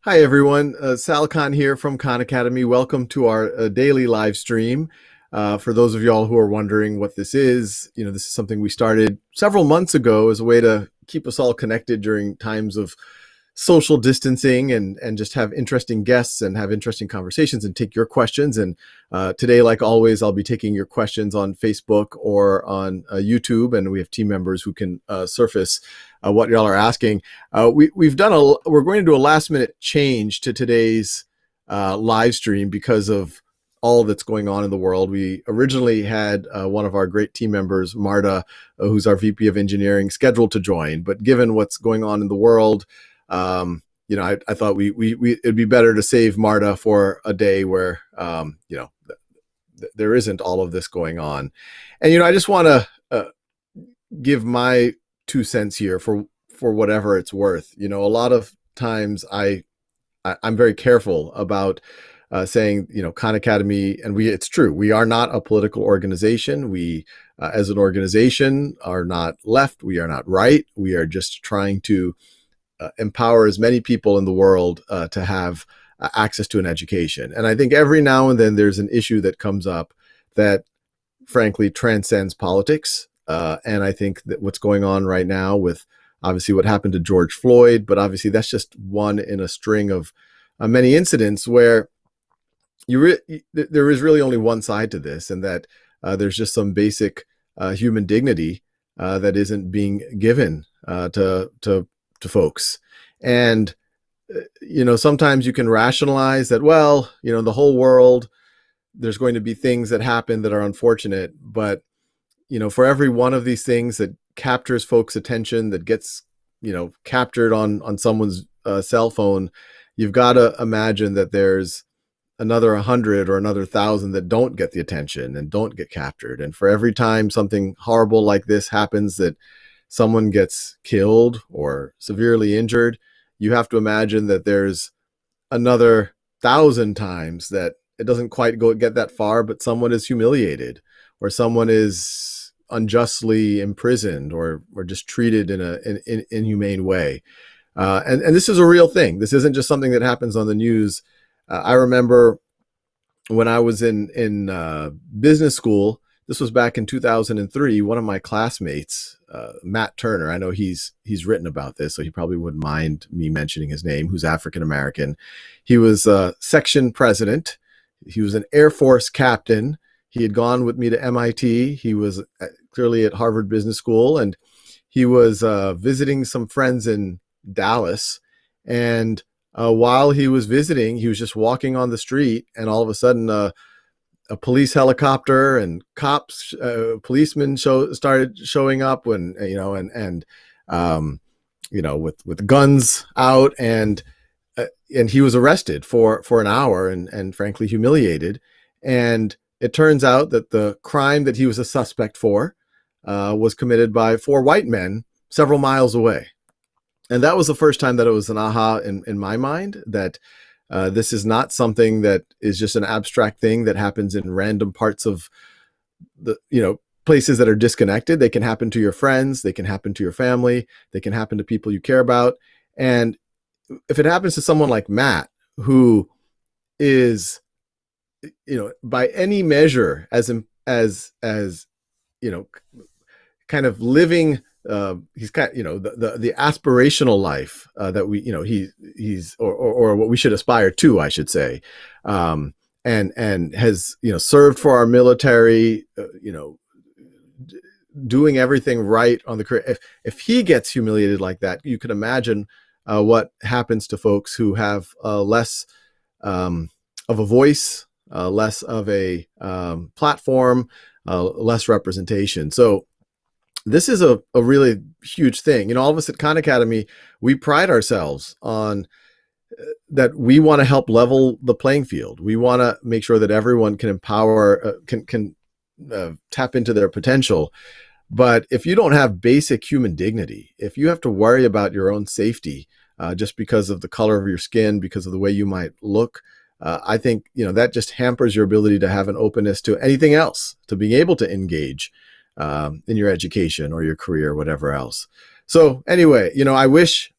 Hi, everyone. Sal Khan here from Khan Academy. Welcome to our daily live stream. For those of y'all who are wondering what this is, this is something we started several months ago as a way to keep us all connected during times of social distancing and just have interesting guests and have interesting conversations and take your questions. And today, like always, I'll be taking your questions on Facebook or on YouTube, and we have team members who can surface what y'all are asking. We're going to do a last minute change to today's live stream because of all that's going on in the world. We originally had one of our great team members, Marta, who's our VP of Engineering, scheduled to join, but given what's going on in the world, I thought it'd be better to save Marta for a day where there isn't all of this going on. And I just want to give my 2 cents here for whatever it's worth. A lot of times I'm very careful about saying, Khan Academy, and it's true, we are not a political organization. We, as an organization, are not left. We are not right. We are just trying to empower as many people in the world to have access to an education. And I think every now and then there's an issue that comes up that, frankly, transcends politics. And I think that what's going on right now with obviously what happened to George Floyd, but obviously that's just one in a string of many incidents where there is really only one side to this, and that there's just some basic human dignity that isn't being given to folks. And sometimes you can rationalize that, well, the whole world, there's going to be things that happen that are unfortunate, but for every one of these things that captures folks' attention, that gets captured on someone's cell phone, you've got to imagine that there's another 100 or another 1,000 that don't get the attention and don't get captured. And for every time something horrible like this happens, that someone gets killed or severely injured, you have to imagine that there's another 1,000 times that it doesn't quite get that far, but someone is humiliated or someone is unjustly imprisoned or just treated in an inhumane way. And this is a real thing. This isn't just something that happens on the news. I remember when I was in business school, this was back in 2003, one of my classmates, Matt Turner, I know he's written about this, so he probably wouldn't mind me mentioning his name, who's African-American. He was a section president. He was an Air Force captain. He had gone with me to MIT. He was clearly at Harvard Business School, and he was visiting some friends in Dallas. And while he was visiting, he was just walking on the street, and all of a sudden, a police helicopter and cops, policemen started showing up with guns out, and he was arrested for an hour and frankly humiliated. And it turns out that the crime that he was a suspect for was committed by 4 white men several miles away. And that was the first time that it was an aha in my mind that this is not something that is just an abstract thing that happens in random parts of the, places that are disconnected. They can happen to your friends. They can happen to your family. They can happen to people you care about. And if it happens to someone like Matt, who is, by any measure, as kind of living, he's kind of, the aspirational life that we, he's or what we should aspire to, I should say, and has served for our military, doing everything right on the career. If he gets humiliated like that, you can imagine what happens to folks who have less of a voice, less of a platform, less representation. So this is a really huge thing. All of us at Khan Academy, we pride ourselves on that. We want to help level the playing field. We want to make sure that everyone can empower, can tap into their potential. But if you don't have basic human dignity, if you have to worry about your own safety just because of the color of your skin, because of the way you might look, I think that just hampers your ability to have an openness to anything else, to being able to engage in your education or your career or whatever else. So anyway, I wish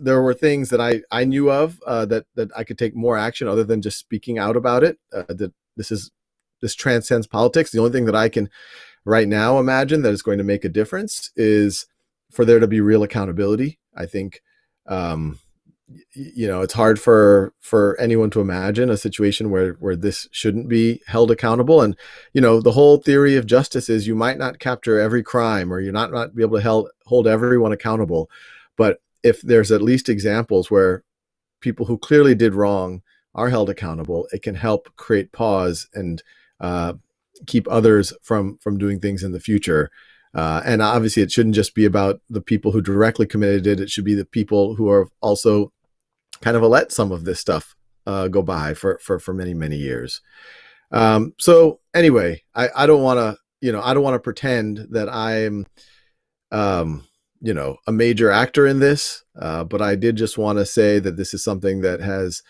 there were things that I knew of that I could take more action other than just speaking out about it. That this transcends politics. The only thing that I can right now imagine that is going to make a difference is for there to be real accountability. I think, um, it's hard for anyone to imagine a situation where this shouldn't be held accountable. And the whole theory of justice is you might not capture every crime, or you're not be able to hold everyone accountable, but if there's at least examples where people who clearly did wrong are held accountable, it can help create pause and keep others from doing things in the future. And obviously, it shouldn't just be about the people who directly committed it. It should be the people who are also kind of let some of this stuff go by for many, many years. So anyway, I don't want to, I don't want to pretend that I'm, a major actor in this, but I did just want to say that this is something that has,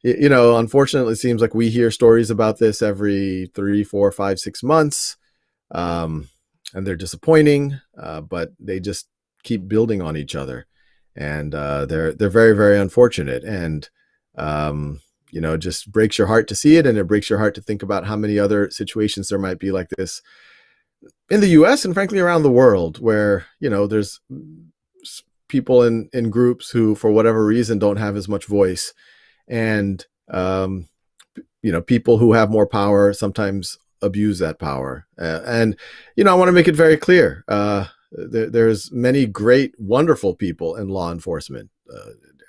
unfortunately, it seems like we hear stories about this every 3, 4, 5, 6 months. And they're disappointing, but they just keep building on each other. And they're very, very unfortunate. And, it just breaks your heart to see it. And it breaks your heart to think about how many other situations there might be like this in the US and frankly around the world, where, there's people in groups who, for whatever reason, don't have as much voice. And, people who have more power sometimes abuse that power. And I want to make it very clear. There's many great, wonderful people in law enforcement.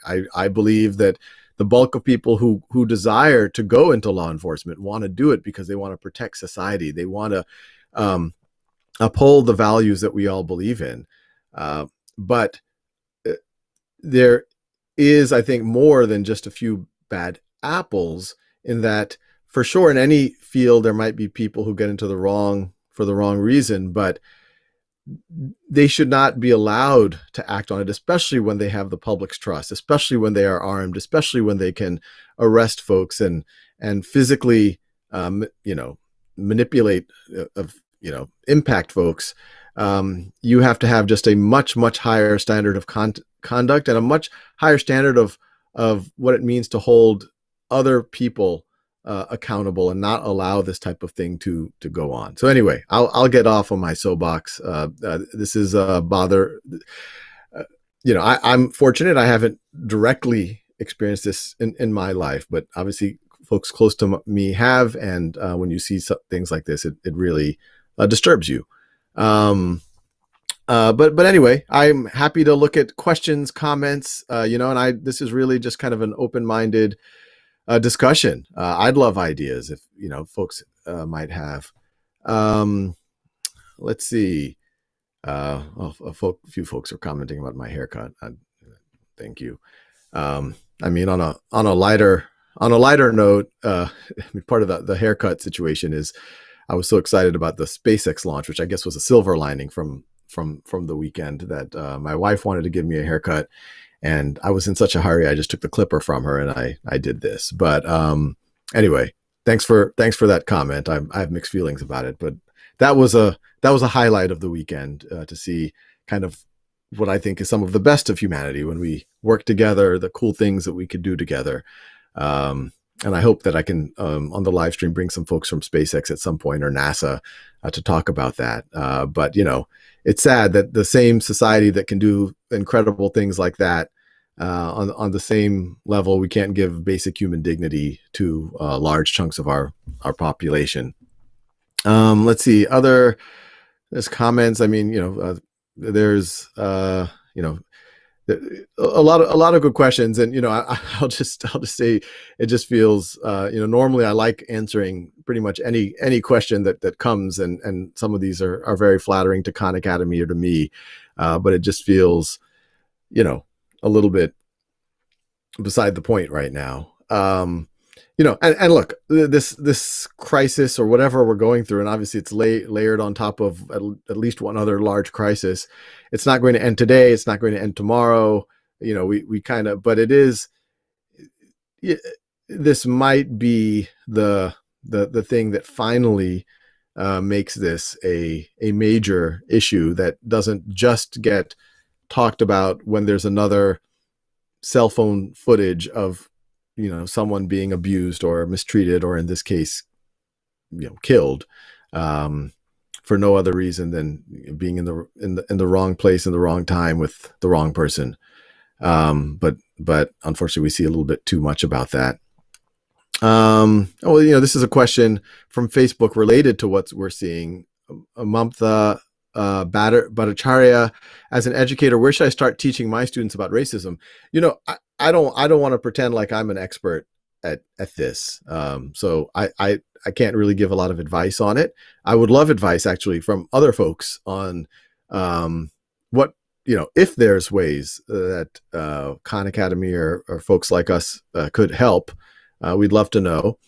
I believe that the bulk of people who desire to go into law enforcement want to do it because they want to protect society. They want to uphold the values that we all believe in. But there is, I think, more than just a few bad apples, in that for sure in any field there might be people who get into for the wrong reason, but they should not be allowed to act on it, especially when they have the public's trust, especially when they are armed, especially when they can arrest folks and physically manipulate, impact folks. You have to have just a much, much higher standard of conduct and a much higher standard of what it means to hold other people accountable and not allow this type of thing to go on. So anyway, I'll get off on my soapbox. This is a bother. I'm fortunate I haven't directly experienced this in my life, but obviously folks close to me have. And when you see things like this, it really disturbs you. But anyway, I'm happy to look at questions, comments, and this is really just kind of an open-minded discussion. I'd love ideas if, folks might have. Let's see. A few folks are commenting about my haircut. Thank you. On a lighter note, part of the haircut situation is I was so excited about the SpaceX launch, which I guess was a silver lining from the weekend, that my wife wanted to give me a haircut, and I was in such a hurry, I just took the clipper from her and I did this. But anyway, thanks for that comment. I have mixed feelings about it, but that was a highlight of the weekend, to see kind of what I think is some of the best of humanity when we work together, the cool things that we could do together. And I hope that I can, on the live stream, bring some folks from SpaceX at some point, or NASA, to talk about that. But it's sad that the same society that can do incredible things like that, on the same level, we can't give basic human dignity to large chunks of our population. Let's see, there's comments. There's a lot of good questions, and I'll just say it just feels, normally I like answering pretty much any question that comes, and some of these are very flattering to Khan Academy or to me, but it just feels a little bit beside the point right now. And look, this crisis or whatever we're going through, and obviously it's layered on top of at least one other large crisis. It's not going to end today. It's not going to end tomorrow. We kind of, but it is. This might be the thing that finally makes this a major issue that doesn't just get talked about when there's another cell phone footage of, someone being abused or mistreated, or in this case, killed, for no other reason than being in the wrong place in the wrong time with the wrong person. But unfortunately, we see a little bit too much about that. Well, this is a question from Facebook related to what we're seeing. Mamta Bhattacharya, as an educator, where should I start teaching my students about racism? I don't want to pretend like I'm an expert at this. So I can't really give a lot of advice on it. I would love advice actually from other folks on what, if there's ways that Khan Academy or folks like us could help. We'd love to know.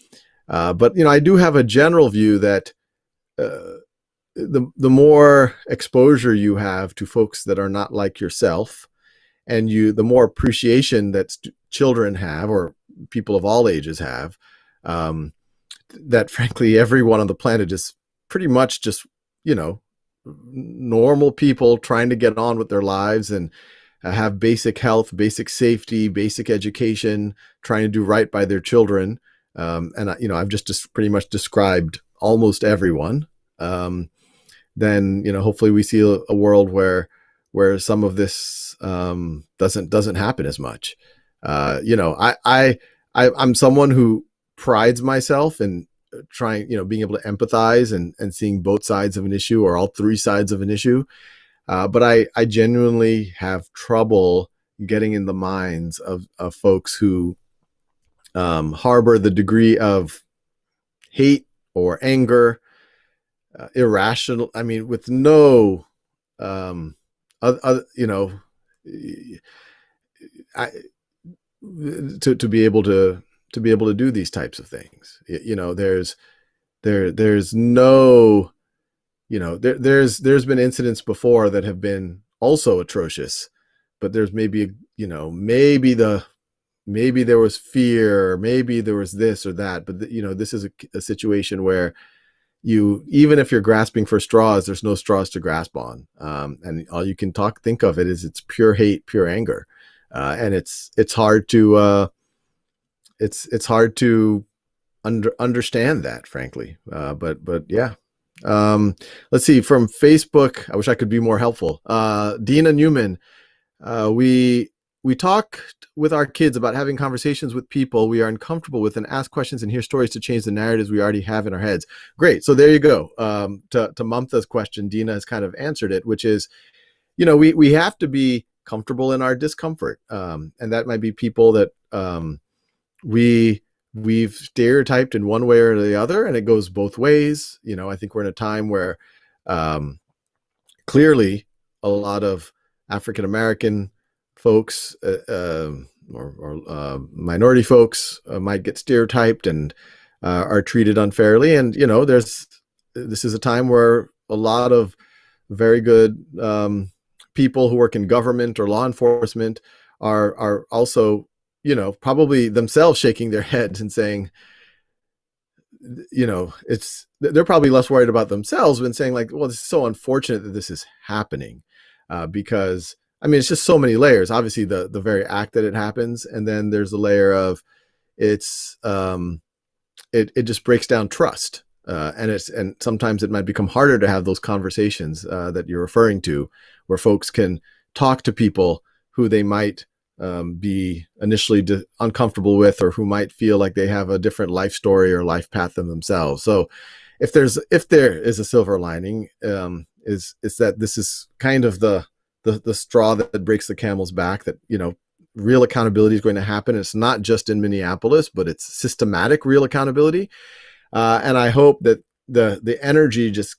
But I do have a general view that the more exposure you have to folks that are not like yourself, and the more appreciation that children have, or people of all ages have, that frankly everyone on the planet is pretty much just normal people trying to get on with their lives and have basic health, basic safety, basic education, trying to do right by their children. And I've just pretty much described almost everyone. Then hopefully we see a world where some of this doesn't happen as much. I'm someone who prides myself in trying, being able to empathize and seeing both sides of an issue, or all three sides of an issue. But I genuinely have trouble getting in the minds of folks who harbor the degree of hate or anger, irrational. I mean, with no, to be able to do these types of things. There's no. There's been incidents before that have been also atrocious, but there's maybe there was fear, maybe there was this or that, but this is a situation where even if you're grasping for straws, there's no straws to grasp on, and all you can think of it's pure hate, pure anger, and it's hard to understand that, frankly, but yeah. Let's see, from Facebook. I wish I could be more helpful. Dina Newman, we talk with our kids about having conversations with people we are uncomfortable with, and ask questions and hear stories to change the narratives we already have in our heads. Great. So there you go. To Mamta's question, Dina has kind of answered it, which is, we have to be comfortable in our discomfort. And that might be people that we've stereotyped in one way or the other, and it goes both ways. I think we're in a time where clearly a lot of African American folks or minority folks might get stereotyped and are treated unfairly. And this is a time where a lot of very good people who work in government or law enforcement are also probably themselves shaking their heads and saying, they're probably less worried about themselves than saying, like, well, this is so unfortunate that this is happening, because it's just so many layers. Obviously, the very act that it happens, and then there's the layer of it just breaks down trust, and sometimes it might become harder to have those conversations that you're referring to, where folks can talk to people who they might be initially uncomfortable with, or who might feel like they have a different life story or life path than themselves. So if there is a silver lining, is that this is kind of the straw that breaks the camel's back, that real accountability is going to happen. It's not just in Minneapolis, but it's systematic real accountability, and I hope that the energy just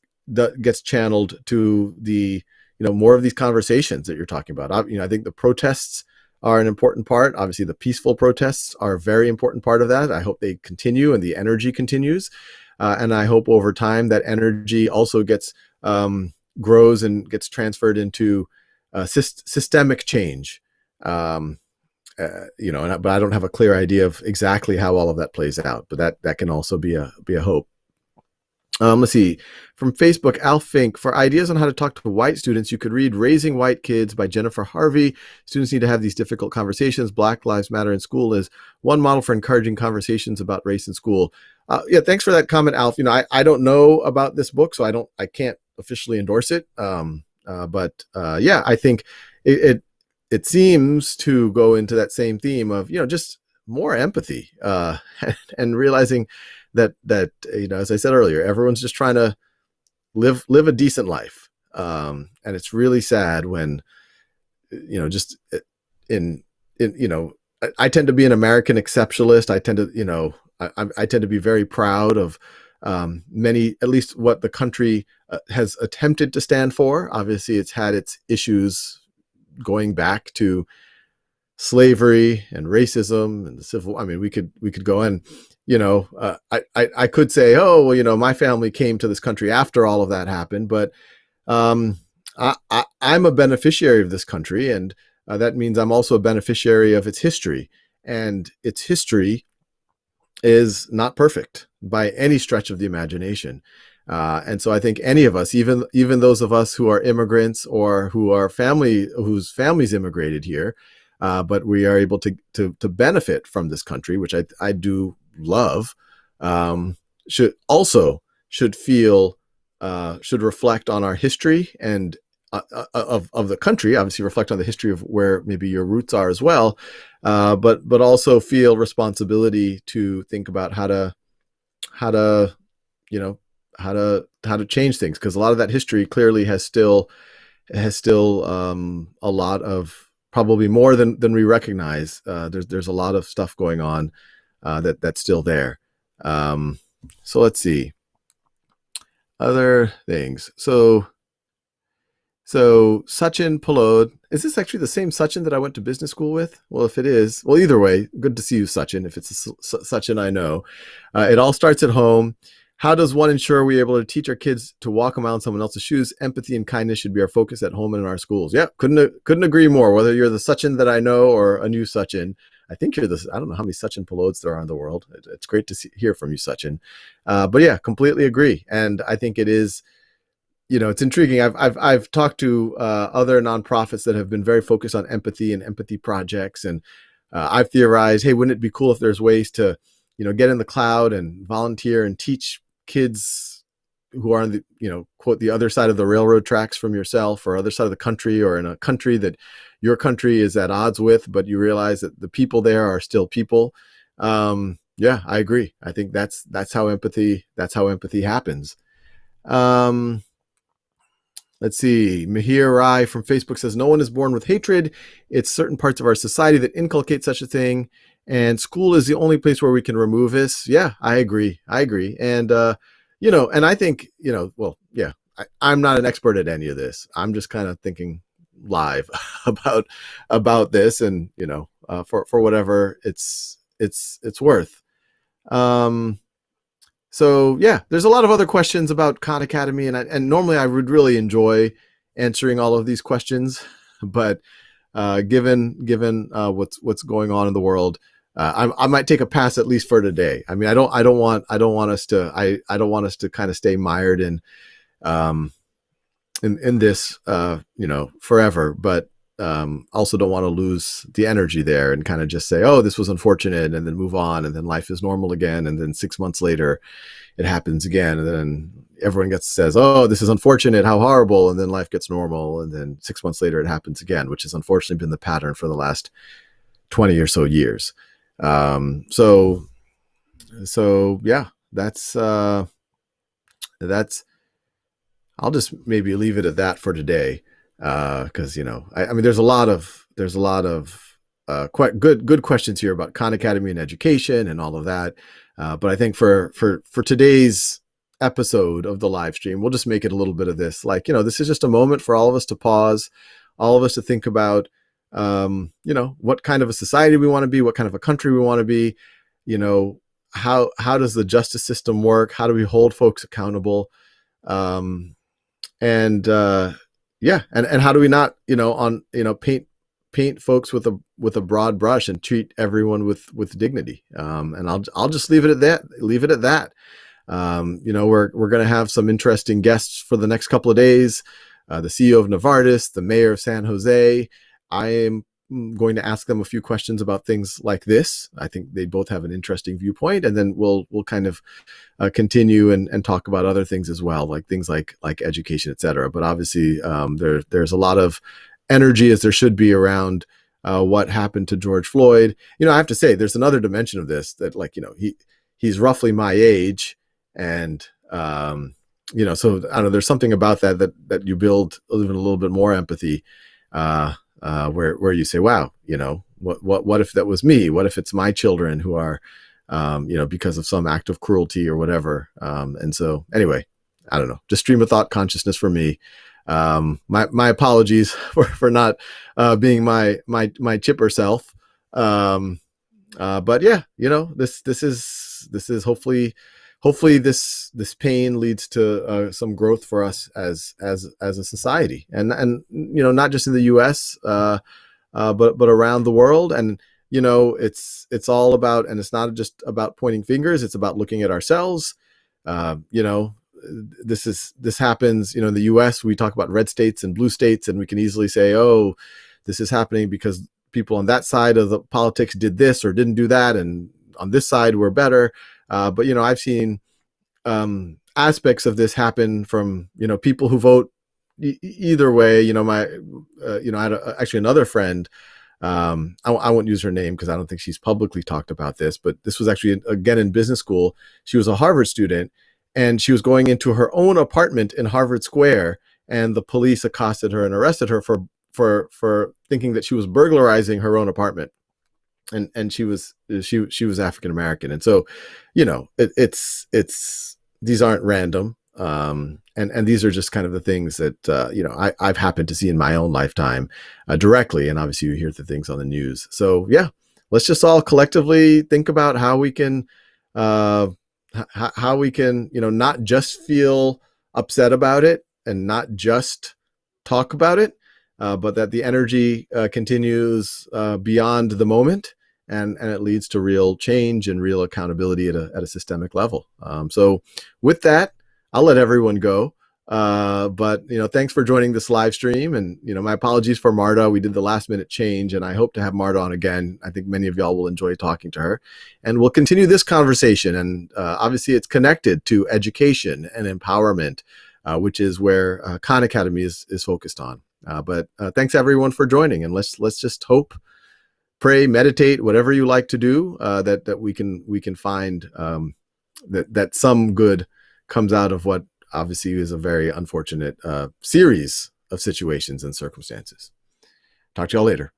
gets channeled to the more of these conversations that you're talking about. I think the protests are an important part. Obviously, the peaceful protests are a very important part of that. I hope they continue and the energy continues. And I hope over time that energy also grows and gets transferred into systemic change. But I don't have a clear idea of exactly how all of that plays out, but that can also be a hope. Let's see. From Facebook, Al Fink, for ideas on how to talk to white students, you could read Raising White Kids by Jennifer Harvey. Students need to have these difficult conversations. Black Lives Matter in school is one model for encouraging conversations about race in school. Yeah, thanks for that comment, Alf. I don't know about this book, so I can't officially endorse it. But yeah, I think it seems to go into that same theme of, just more empathy, and realizing that as I said earlier, everyone's just trying to live a decent life, and it's really sad when just in I tend to be an American exceptionalist. I tend to I tend to be very proud of many, at least what the country has attempted to stand for. Obviously, it's had its issues going back to slavery and racism and the civil. I mean, we could go in. I could say, oh, well, my family came to this country after all of that happened, but I'm a beneficiary of this country, and that means I'm also a beneficiary of its history. And its history is not perfect by any stretch of the imagination. And so I think any of us, even those of us who are immigrants or whose families immigrated here, but we are able to benefit from this country, which I do love, should reflect on our history and of the country. Obviously, reflect on the history of where maybe your roots are as well, but also feel responsibility to think about how to change things, because a lot of that history clearly has still a lot of, probably more than we recognize. There's a lot of stuff going on that's still there. So let's see other things. So Sachin Palod, is this actually the same Sachin that I went to business school with? Well, if it is, well, either way, good to see you, Sachin. If it's a Sachin I know, it all starts at home. How does one ensure we're able to teach our kids to walk a mile in someone else's shoes? Empathy and kindness should be our focus at home and in our schools. Yeah, couldn't agree more. Whether you're the Sachin that I know or a new Sachin, I think you're I don't know how many Sachin Palods there are in the world. It's great to hear from you, Sachin. But yeah, completely agree. And I think it is, it's intriguing. I've talked to other nonprofits that have been very focused on empathy and empathy projects, and I've theorized, hey, wouldn't it be cool if there's ways to, get in the cloud and volunteer and teach kids who are on the, quote, the other side of the railroad tracks from yourself, or other side of the country, or in a country that your country is at odds with, but you realize that the people there are still people. Yeah, I agree. I think that's how empathy happens. Let's see. Mahir Rai from Facebook says, no one is born with hatred. It's certain parts of our society that inculcate such a thing. And school is the only place where we can remove this. Yeah, I agree. And, and I think, well, yeah, I'm not an expert at any of this. I'm just kind of thinking live about this, and, for whatever it's worth. So yeah, there's a lot of other questions about Khan Academy, and normally I would really enjoy answering all of these questions, but given what's going on in the world, I might take a pass, at least for today. I mean, I don't want us to kind of stay mired in this forever, but also don't want to lose the energy there and kind of just say, oh, this was unfortunate, and then move on, and then life is normal again, and then 6 months later it happens again, and then everyone says, oh, this is unfortunate, how horrible, and then life gets normal, and then 6 months later it happens again, which has unfortunately been the pattern for the last 20 or so years. So yeah, that's I'll just maybe leave it at that for today, because I mean, there's a lot of quite good questions here about Khan Academy and education and all of that. But I think for today's episode of the live stream, we'll just make it a little bit of this. Like, this is just a moment for all of us to pause, all of us to think about, what kind of a society we want to be, what kind of a country we want to be, how does the justice system work? How do we hold folks accountable? And how do we not, paint folks with a broad brush and treat everyone with dignity. And I'll just leave it at that. We're going to have some interesting guests for the next couple of days. The CEO of Novartis, the mayor of San Jose. I am going to ask them a few questions about things like this. I think they both have an interesting viewpoint, and then we'll kind of continue and talk about other things as well, like things like education, et cetera. But obviously, there's a lot of energy, as there should be, around what happened to George Floyd. I have to say, there's another dimension of this that, he's roughly my age, and so I don't know. There's something about that you build even a little bit more empathy. Where you say, wow, what if that was me? What if it's my children who are, because of some act of cruelty or whatever. And so anyway, I don't know, just stream of thought consciousness for me. My apologies for not being my chipper self. But yeah, this is hopefully this pain leads to some growth for us as a society, and not just in the U.S. But around the world. And it's all about, and it's not just about pointing fingers. It's about looking at ourselves. This happens. In the U.S. we talk about red states and blue states, and we can easily say, oh, this is happening because people on that side of the politics did this or didn't do that, and on this side we're better. But I've seen aspects of this happen from people who vote either way. I had actually another friend. I won't use her name because I don't think she's publicly talked about this, but this was actually again in business school. She was a Harvard student, and she was going into her own apartment in Harvard Square, and the police accosted her and arrested her for thinking that she was burglarizing her own apartment. And she was African American, and so it's these aren't random, and these are just kind of the things that I've happened to see in my own lifetime directly, and obviously you hear the things on the news. So yeah, let's just all collectively think about how we can not just feel upset about it and not just talk about it, but that the energy continues beyond the moment. And it leads to real change and real accountability at a systemic level. So with that, I'll let everyone go. But thanks for joining this live stream. And my apologies for Marta. We did the last minute change, and I hope to have Marta on again. I think many of y'all will enjoy talking to her, and we'll continue this conversation. And obviously, it's connected to education and empowerment, which is where Khan Academy is focused on. But thanks everyone for joining, and let's just hope, pray, meditate, whatever you like to do, that we can find that some good comes out of what obviously is a very unfortunate series of situations and circumstances. Talk to y'all later.